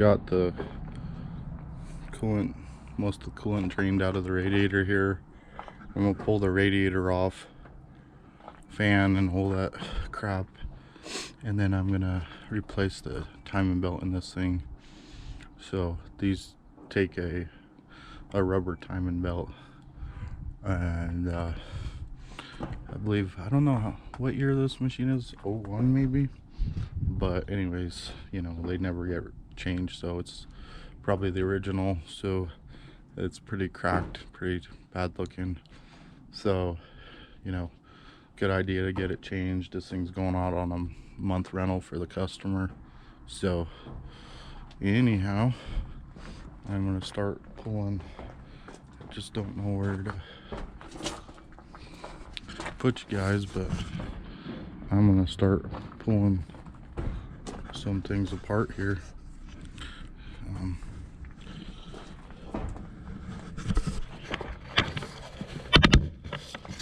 Got the coolant, most of the coolant drained out of the radiator here. I'm gonna pull the radiator off, fan and all that crap, and then I'm gonna replace the timing belt in this thing. So these take a rubber timing belt, and I believe, I don't know what year this machine is, 01 maybe, but anyways, you know, they never get changed, so it's probably the original. So it's pretty cracked, pretty bad looking, so you know, good idea to get it changed. This thing's going out on a month rental for the customer. So anyhow, I'm gonna start pulling. I just don't know where to put you guys, but I'm gonna start pulling some things apart here.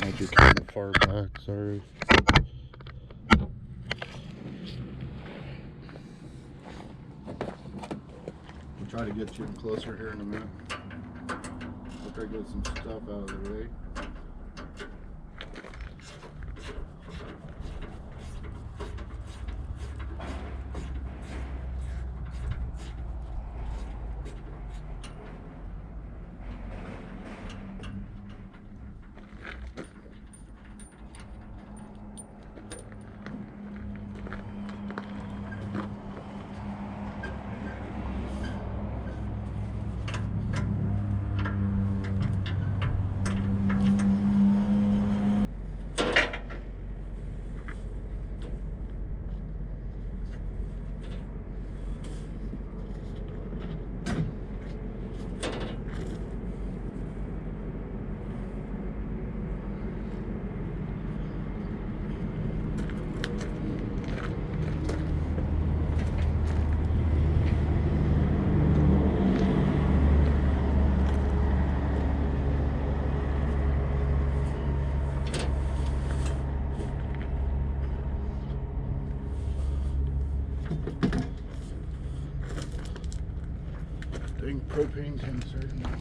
Might be kind of far back, sorry. We'll try to get you closer here in a minute. I'll try to get some stuff out of the way. Dang propane tanks are in the way.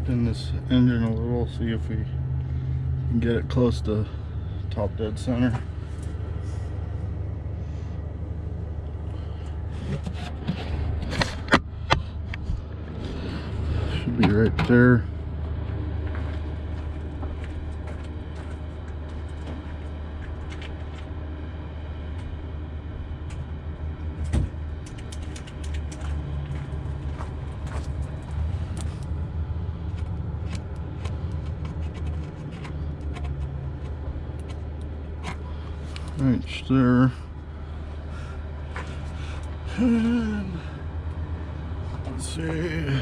Spin this engine a little, see if we can get it close to top dead center. Should be right there. Right there. And let's see.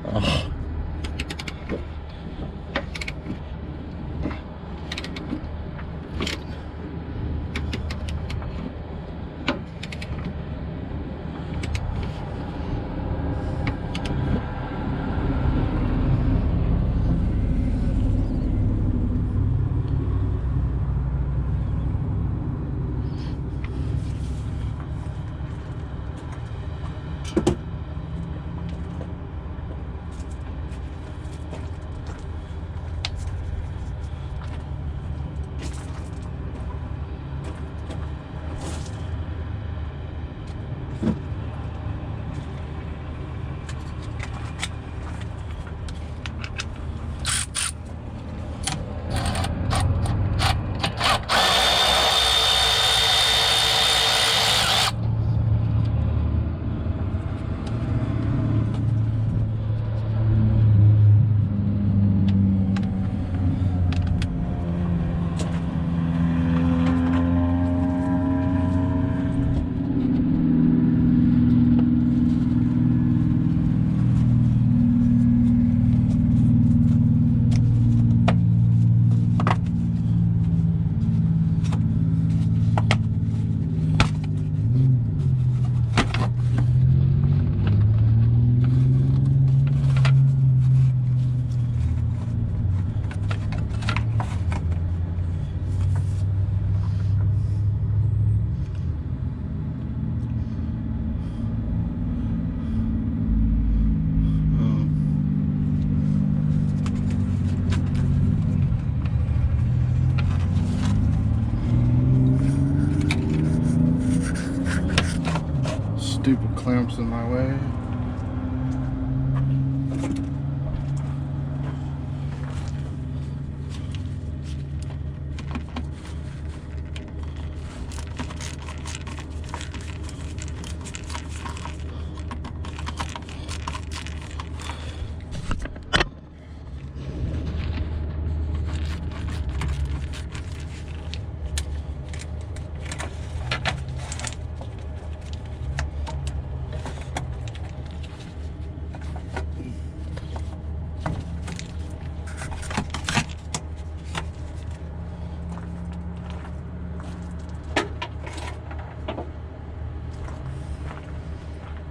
Oh. Stupid clamps in my way.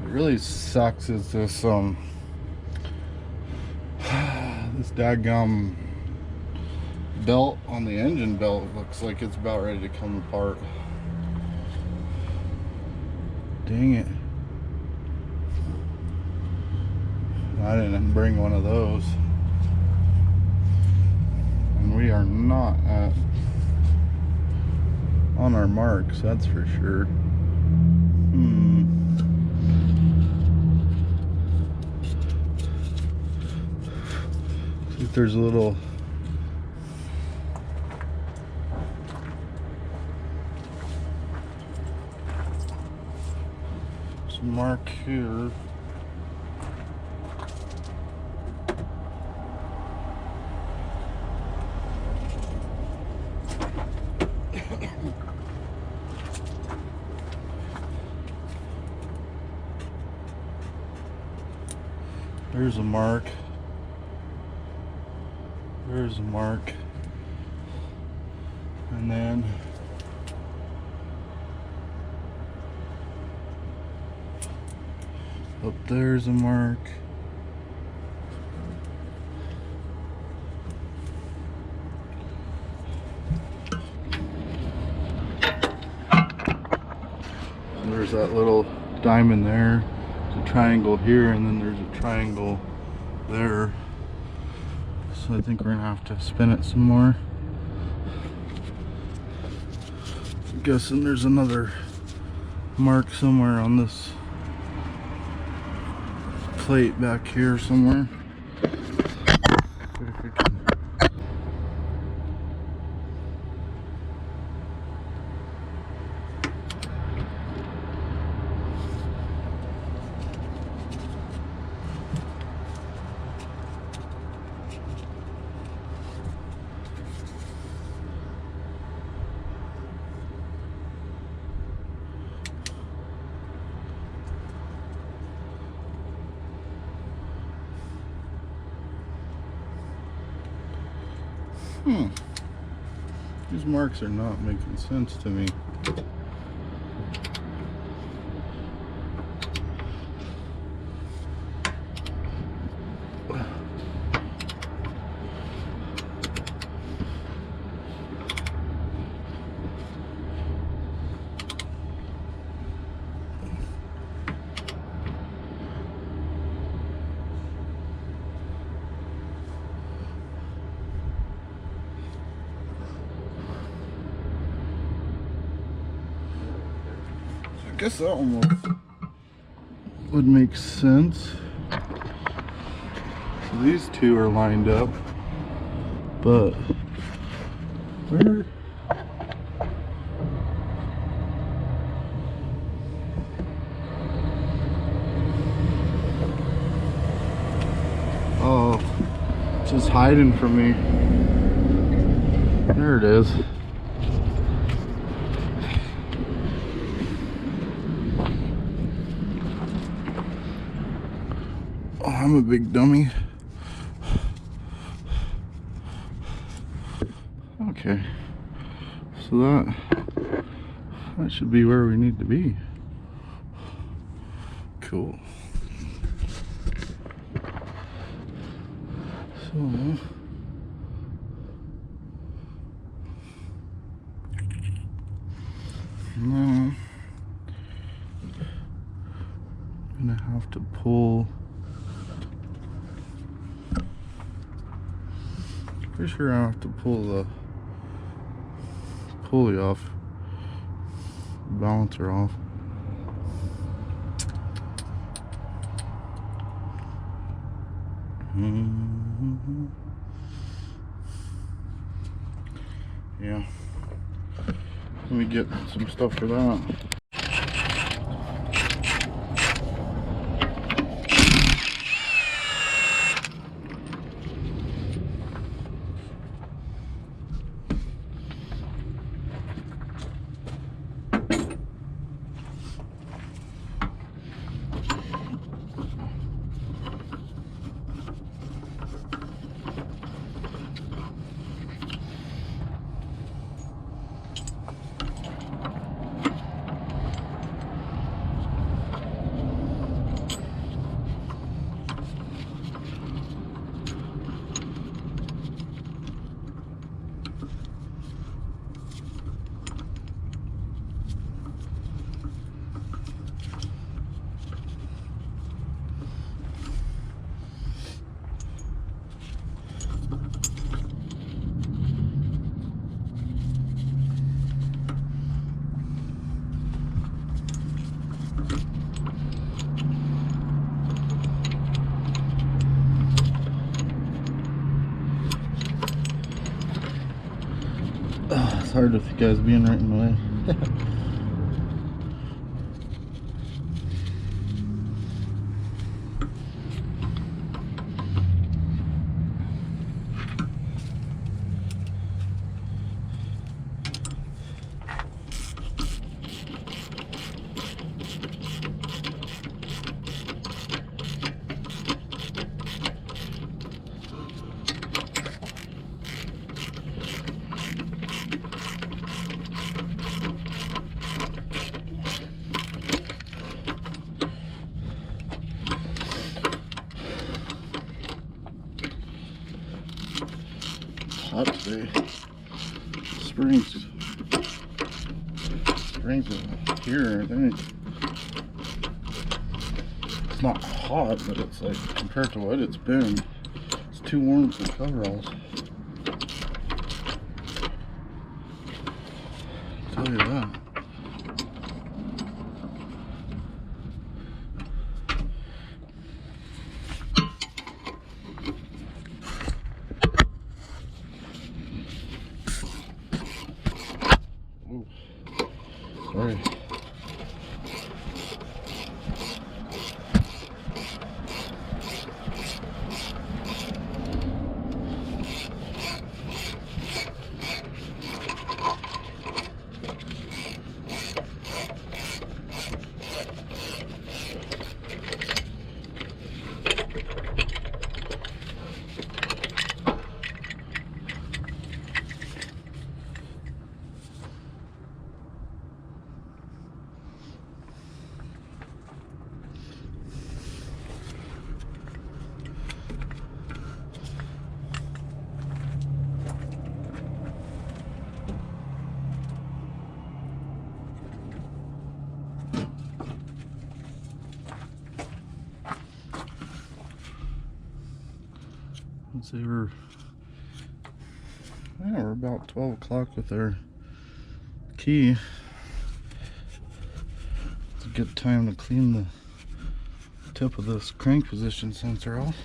Really sucks is this this daggum belt on the engine belt looks like it's about ready to come apart. Dang it. I didn't bring one of those. And we are not on our marks, that's for sure. See if there's a little mark here. There's a mark. There's a mark. And then Up there's a mark. There's that little diamond there. There's a triangle here, and then there's a triangle there. So I think we're gonna have to spin it some more. I'm guessing there's another mark somewhere on this plate back here somewhere. If we can. These marks are not making sense to me. I guess that almost would make sense. So these two are lined up, but where? Oh, it's just hiding from me. There it is. Oh, I'm a big dummy. Okay, so that should be where we need to be. Cool. So now I'm gonna have to pull. Pretty sure I have to pull the pulley off, balancer off. Yeah, let me get some stuff for that. It's hard with you guys being right in the way. hot today. Springs are here, I think. It's not hot, but it's like, compared to what it's been, it's too warm for coveralls. I'll tell you that. Ooh, sorry. Let's see, we're about 12 o'clock with our key. It's a good time to clean the tip of this crank position sensor off.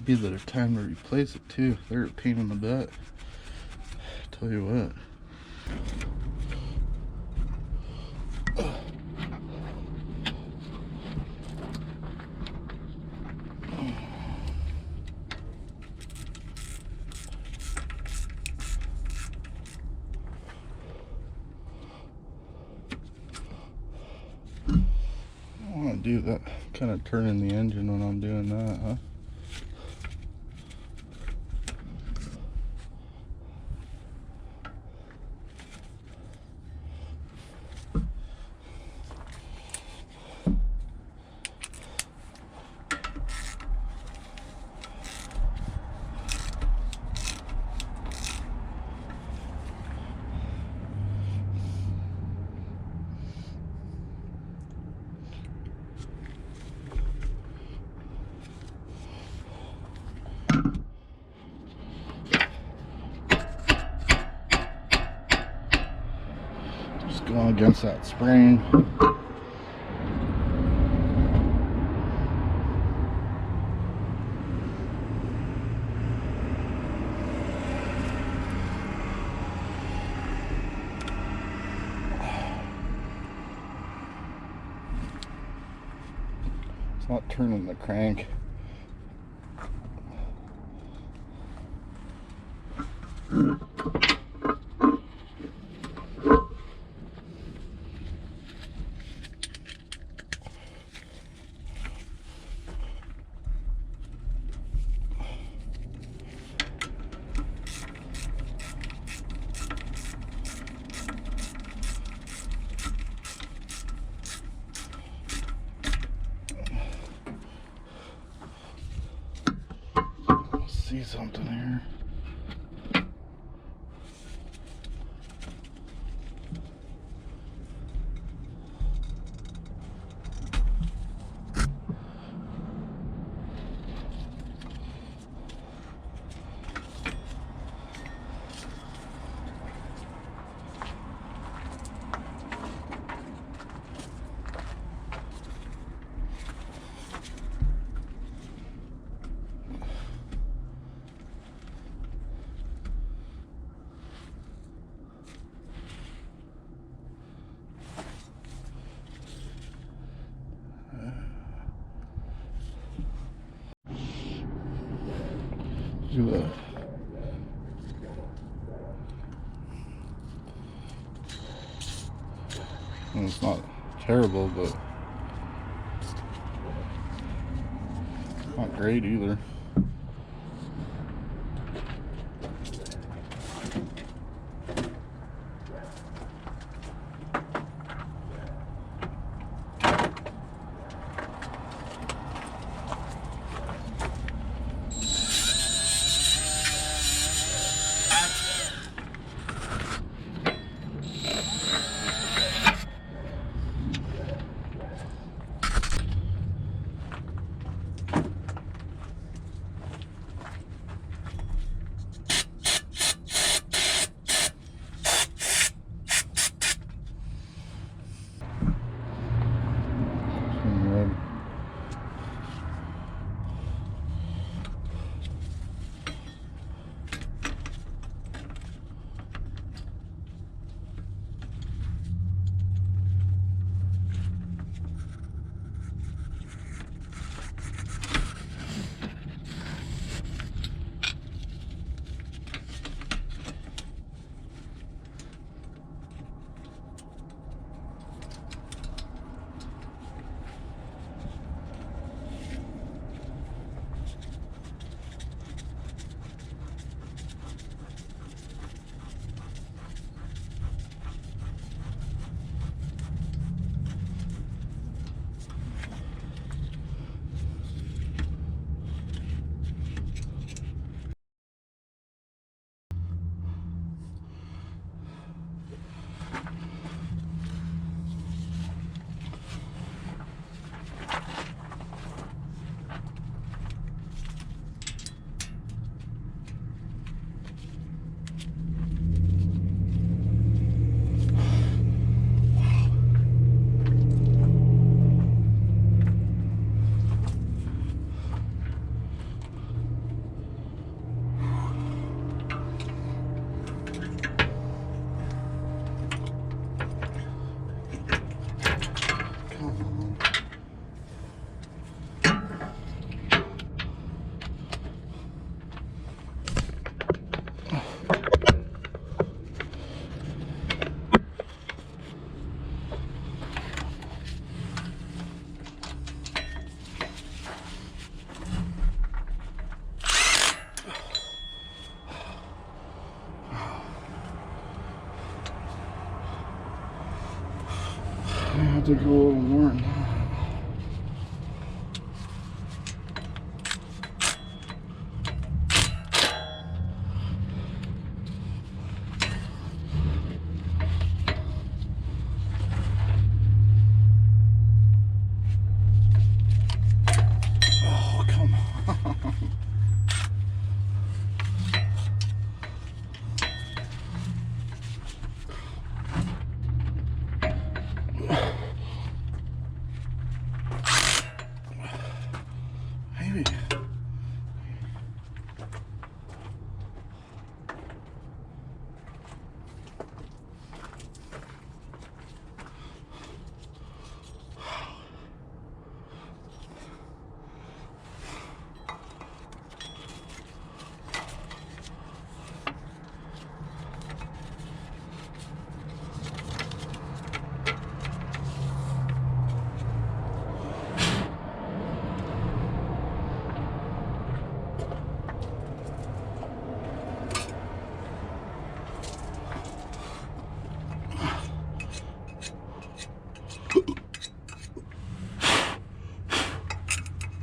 Be the time to replace it too. They're a pain in the butt. Tell you what. I want to do that, kind of turning the engine when I'm doing that, huh? Just going against that spring. It's not turning the crank. See something here. Look at that. And it's not terrible, but not great either. have to go a little more. Oh, come on. Maybe.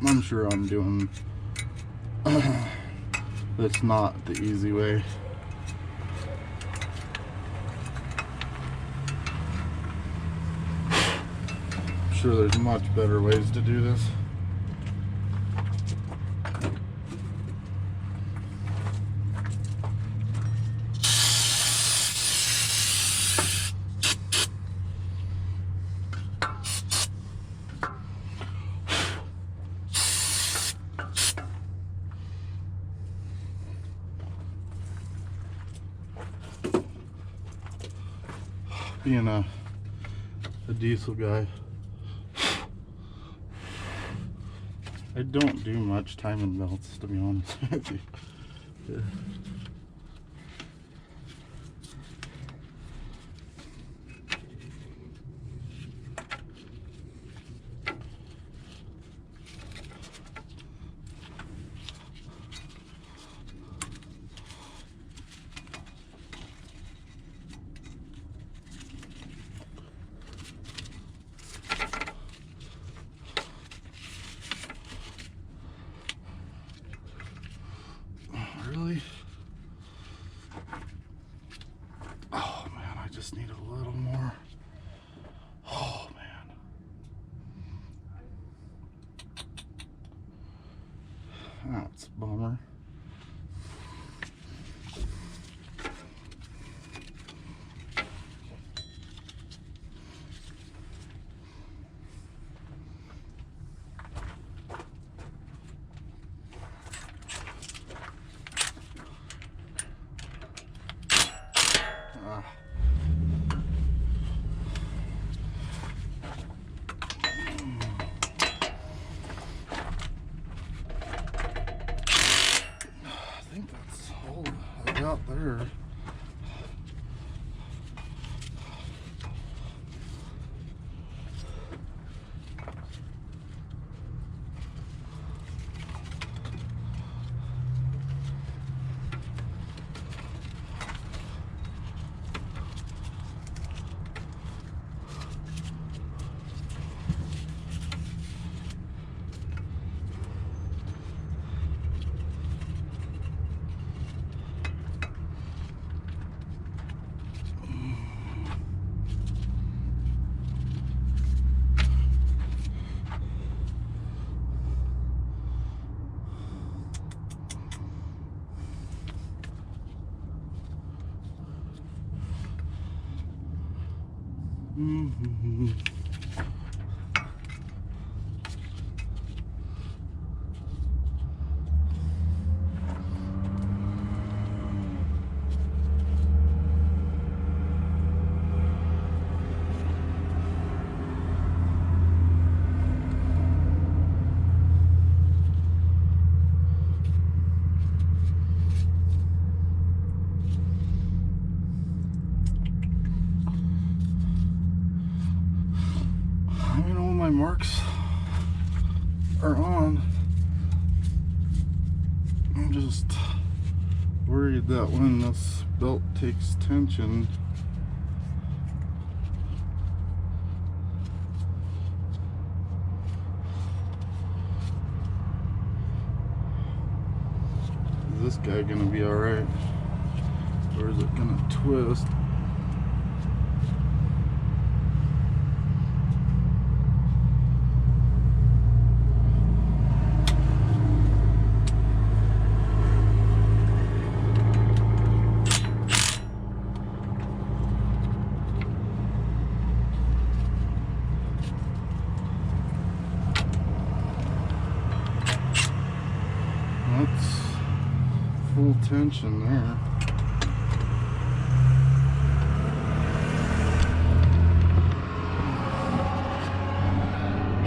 I'm sure I'm doing that's not the easy way. I'm sure there's much better ways to do this. Being a diesel guy, I don't do much timing belts, to be honest with you. Yeah. Really? Oh man, I just need a little more. Oh man. That's a bummer. I think that's all I got there. My marks are on. I'm just worried that when this belt takes tension, this guy gonna be alright? Or is it gonna twist? That's full tension there.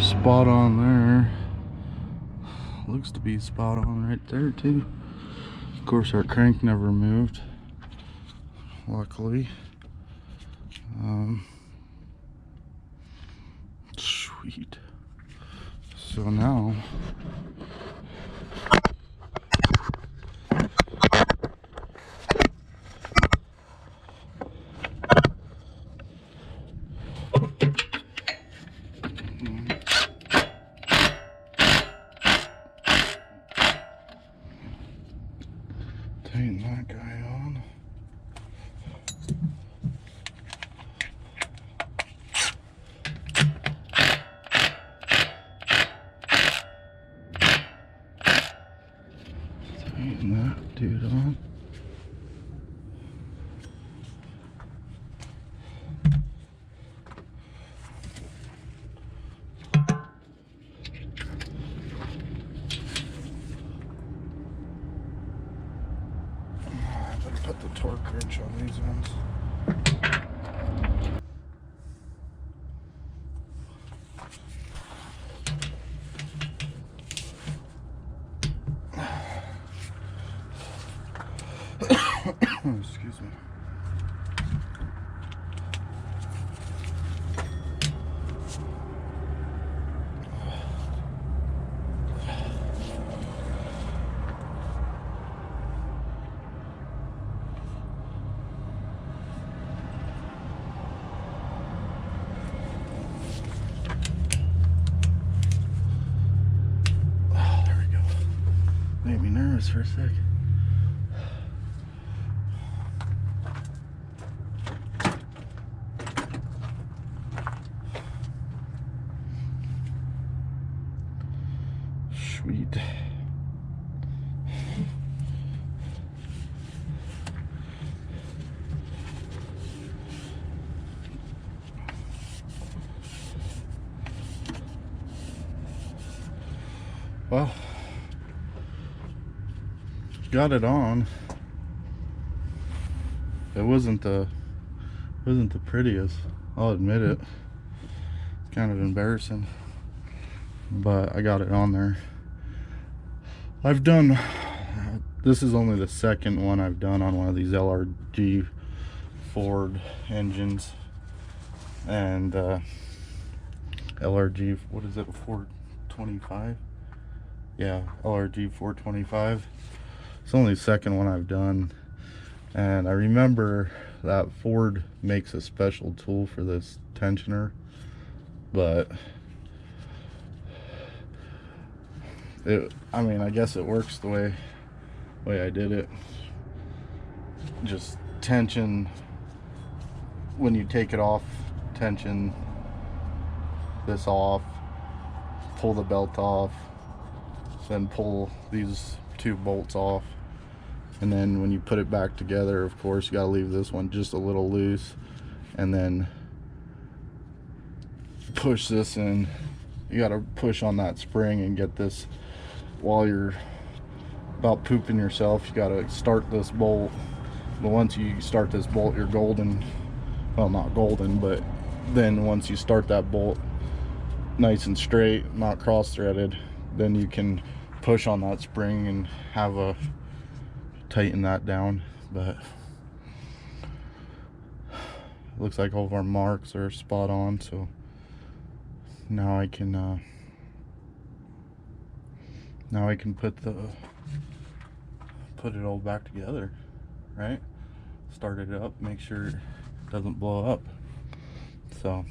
Spot on there. Looks to be spot on right there too. Of course our crank never moved, luckily. Sweet. So now tighten that guy on. Tighten that dude on. Put the torque wrench on these ones. Excuse me. Made me nervous for a sec. Sweet. Well, got it on. It wasn't the prettiest, I'll admit it. It's kind of embarrassing, but I got it on there. I've done, this is only the second one I've done on one of these LRG Ford engines, and LRG, what is it, 425? Yeah, LRG 425. It's only the second one I've done, and I remember that Ford makes a special tool for this tensioner, but I mean, I guess it works the way I did it. Just tension when you take it off, tension this off, pull the belt off, then pull these two bolts off, and then when you put it back together, of course you got to leave this one just a little loose, and then push this in. You got to push on that spring and get this. While you're about pooping yourself, you got to start this bolt. But once you start this bolt, you're golden. Well, not golden, but then once you start that bolt nice and straight, not cross-threaded, then you can push on that spring and have a tighten that down. But looks like all of our marks are spot on, so now I can put it all back together, right? Start it up, make sure it doesn't blow up. So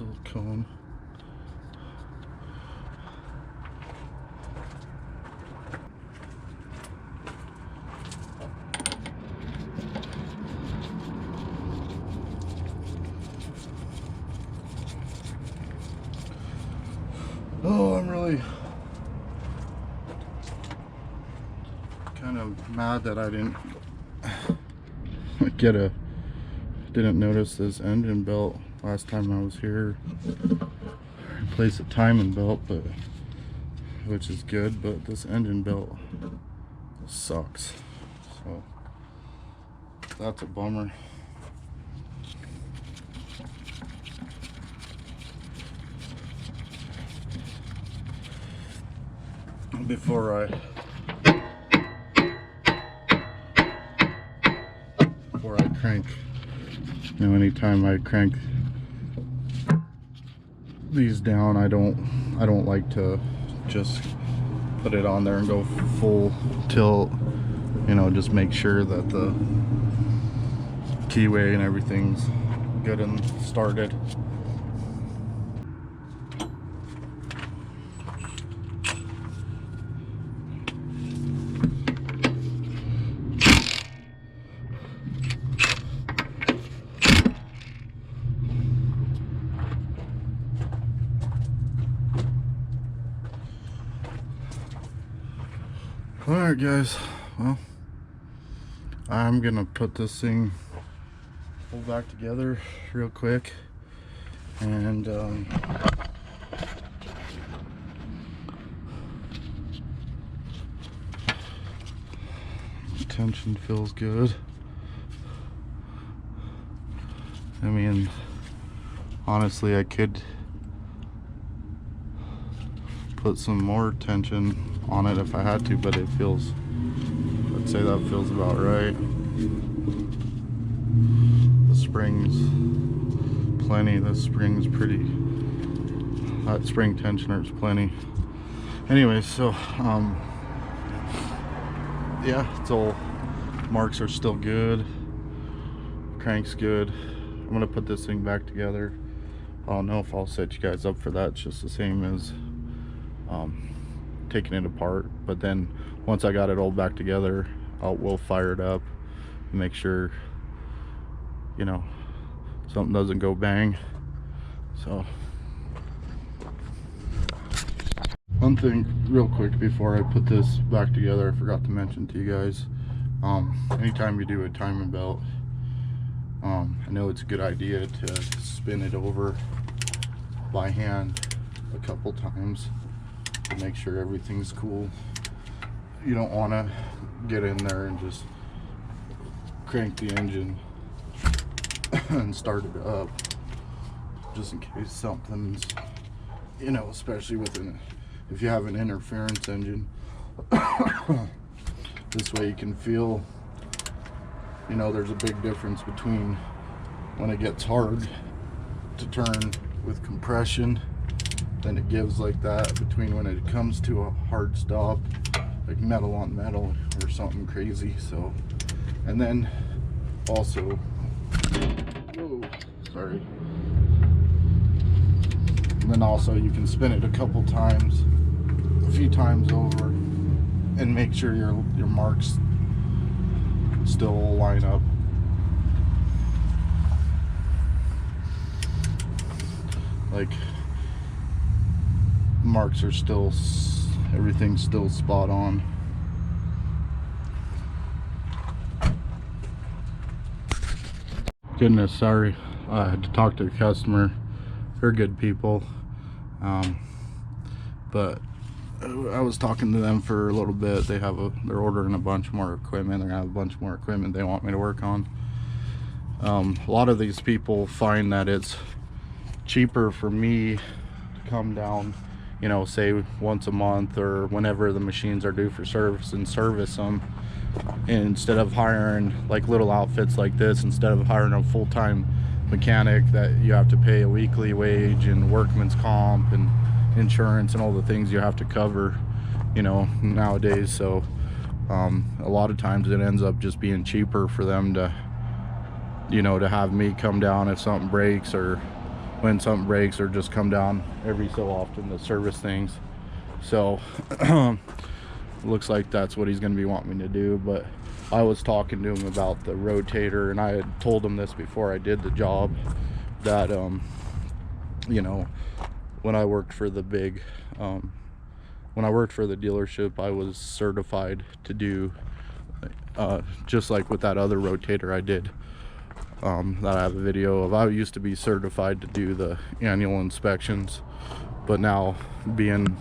this little cone. Oh, I'm really kind of mad that I didn't didn't notice this engine belt last time I was here. Replace the timing belt, but which is good, but this engine belt sucks. So that's a bummer. Before I crank, you know, anytime I crank these down, I don't like to just put it on there and go full tilt, you know, just make sure that the keyway and everything's good and started. Alright guys, well, I'm gonna put this thing pull back together real quick, and tension feels good. I mean, honestly, I could put some more tension on it if I had to, but it feels, I'd say that feels about right. The spring's plenty. The spring's pretty, that spring tensioner's plenty. Anyway, so yeah, it's all, marks are still good, crank's good. I'm gonna put this thing back together. I don't know if I'll set you guys up for that. It's just the same as taking it apart, but then once I got it all back together, we'll fire it up and make sure, you know, something doesn't go bang. So one thing real quick before I put this back together, I forgot to mention to you guys, anytime you do a timing belt, I know it's a good idea to spin it over by hand a couple times to make sure everything's cool. You don't want to get in there and just crank the engine and start it up, just in case something's, you know, especially with if you have an interference engine. This way you can feel, you know, there's a big difference between when it gets hard to turn with compression, then it gives like that, between when it comes to a hard stop, like metal on metal or something crazy. So, and then also, whoa, sorry. And then also you can spin it a couple times, a few times over, and make sure your marks still line up. Like, marks are still, everything's still spot on. Goodness, sorry, I had to talk to the customer. They're good people, but I was talking to them for a little bit. They're ordering a bunch more equipment. They're gonna have a bunch more equipment they want me to work on. A lot of these people find that it's cheaper for me to come down, you know, say once a month or whenever the machines are due for service, and service them, instead of hiring like little outfits like this, instead of hiring a full-time mechanic that you have to pay a weekly wage and workman's comp and insurance and all the things you have to cover, you know, nowadays. So a lot of times it ends up just being cheaper for them to, you know, to have me come down if something breaks, or when something breaks, or just come down every so often to service things. So looks like that's what he's going to be wanting me to do. But I was talking to him about the rotator, and I had told him this before I did the job, that you know, when I worked for the dealership, I was certified to do just like with that other rotator I did, that I have a video of. I used to be certified to do the annual inspections, but now being,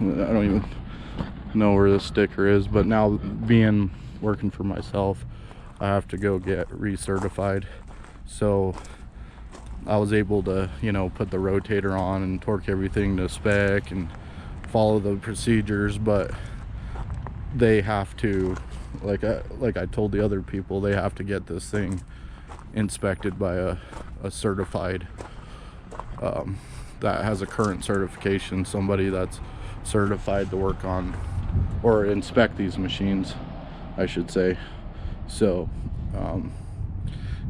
I don't even know where the sticker is, but now being working for myself, I have to go get recertified. So I was able to, you know, put the rotator on and torque everything to spec and follow the procedures, but they have to, like I told the other people, they have to get this thing inspected by a certified, that has a current certification, somebody that's certified to work on or inspect these machines, I should say. So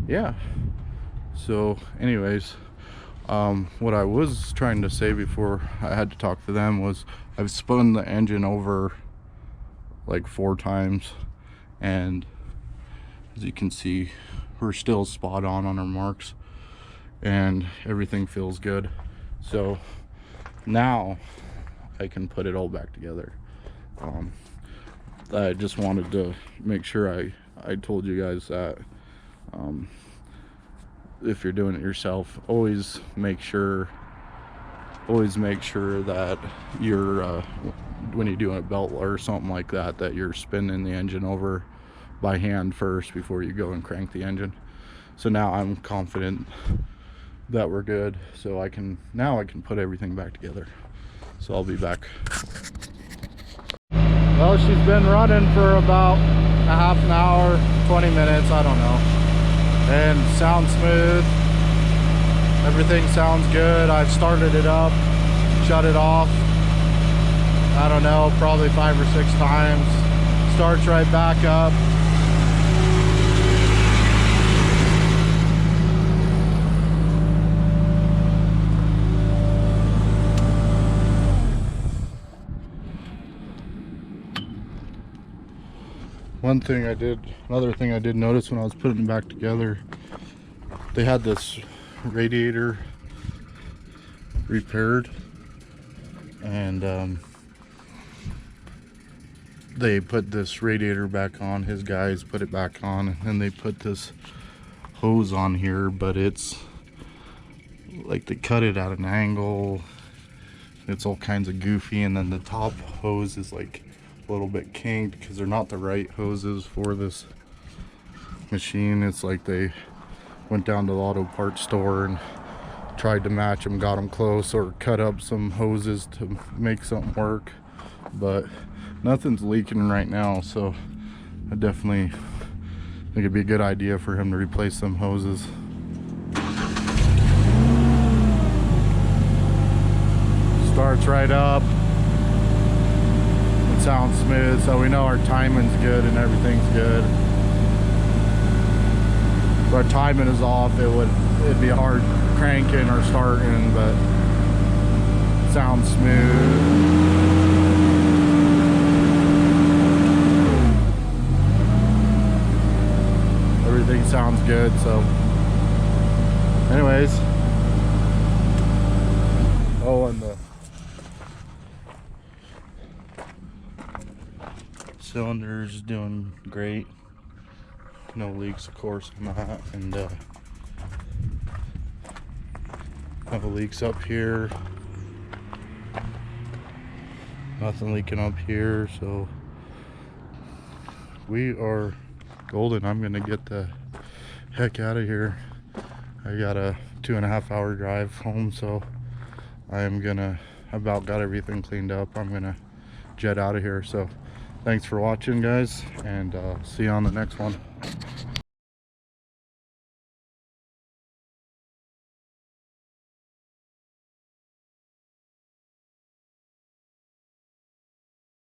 yeah, so anyways, what I was trying to say before I had to talk to them was, I've spun the engine over like 4 times, and as you can see, we're still spot on our marks, and everything feels good. So now I can put it all back together. I just wanted to make sure I told you guys that if you're doing it yourself, always make sure that you're when you're doing a belt or something like that, that you're spinning the engine over by hand first before you go and crank the engine. So now I'm confident that we're good, so I can put everything back together. So I'll be back. Well, she's been running for about a half an hour, 20 minutes, I don't know, and sounds smooth. Everything sounds good. I've started it up, shut it off, I don't know, probably 5 or 6 times. Starts right back up. Another thing I did notice when I was putting it back together, they had this radiator repaired, and they put this radiator back on. His guys put it back on, and then they put this hose on here, but it's like they cut it at an angle. It's all kinds of goofy, and then the top hose is like a little bit kinked because they're not the right hoses for this machine. It's like they went down to the auto parts store and tried to match them, got them close, or cut up some hoses to make something work, but nothing's leaking right now. So I definitely think it'd be a good idea for him to replace some hoses. Starts right up. It sounds smooth, so we know our timing's good and everything's good. If our timing is off, it'd be hard cranking or starting, but it sounds smooth. Everything sounds good. So anyways, oh, and the cylinder's doing great, no leaks of course on that, and no leaks up here, nothing leaking up here, so we are golden. I'm gonna get the heck out of here. I got a 2.5 hour drive home, so I've about got everything cleaned up. I'm gonna jet out of here. So thanks for watching, guys, and see you on the next one.